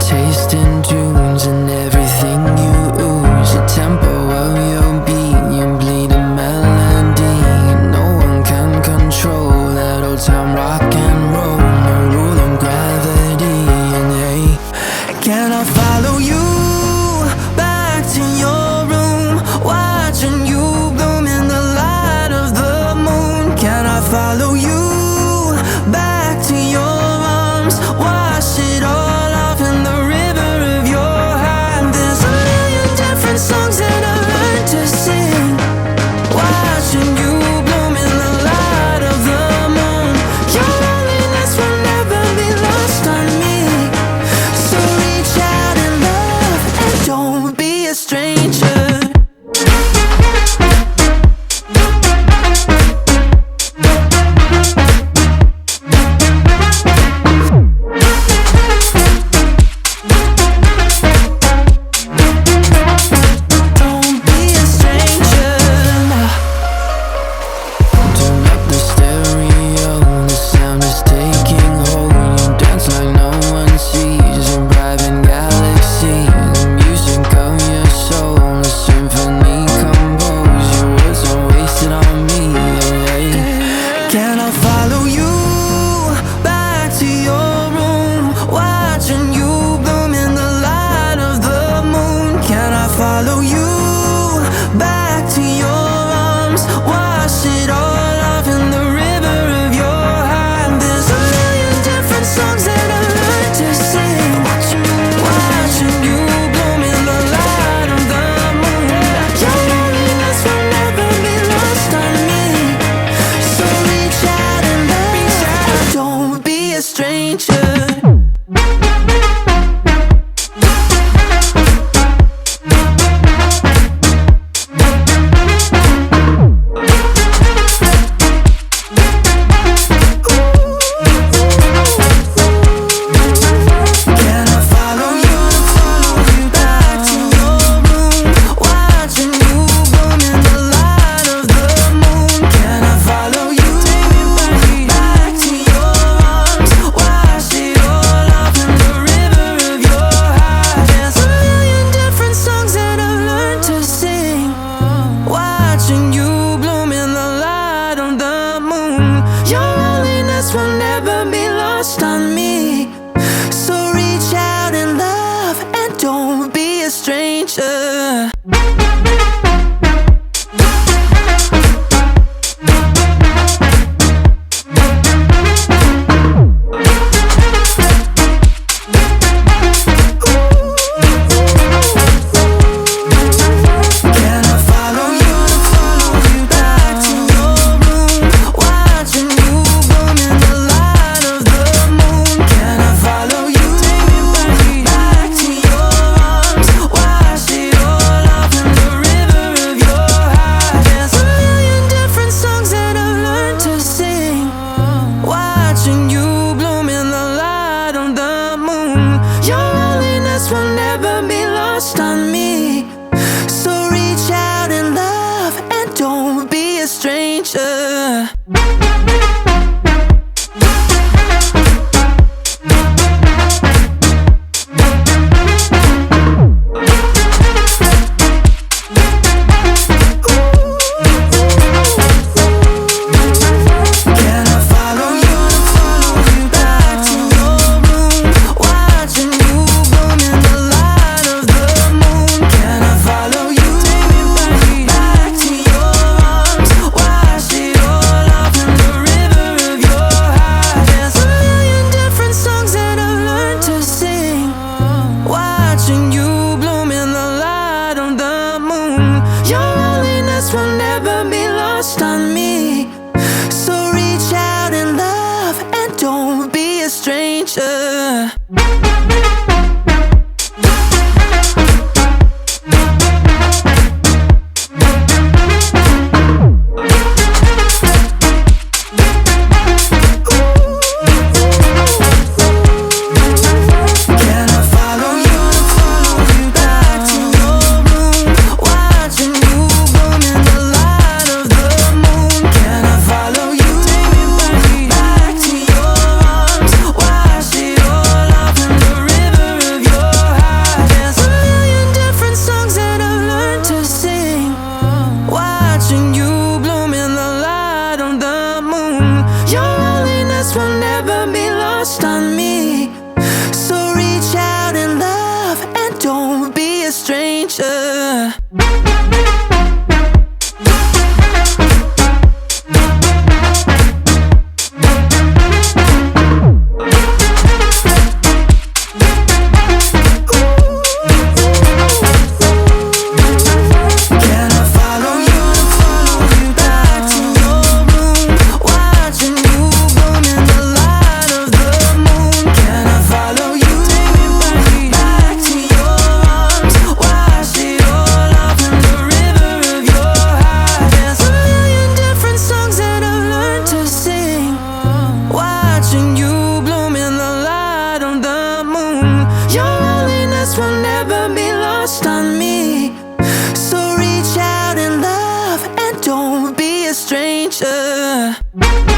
Tasting tunes and everything you ooze, the tempo of your beat, you bleed a melody. No one can control that old time rock and roll, no rule of gravity. And hey, can I follow you back to your room, watching you bloom in the light of the moon? Can I follow you back to your arms, wash it all songs that I learned to sing, watching you bloom in the light of the moon. Your loneliness will never be lost on me, so reach out and love, and don't be a stranger. Can I follow you back to your room, watching you bloom in the light of the moon? Can I follow you back to your arms, wash it all off in the river of your heart? There's a million different songs that I learned to sing, watching you bloom in the light of the moon. Your loneliness will never be lost on me, so reach out and love, don't be a stranger. Will never be lost on me, so reach out and love, and don't be a stranger. Will never be lost on me, so reach out and love, and don't be a stranger. The yeah.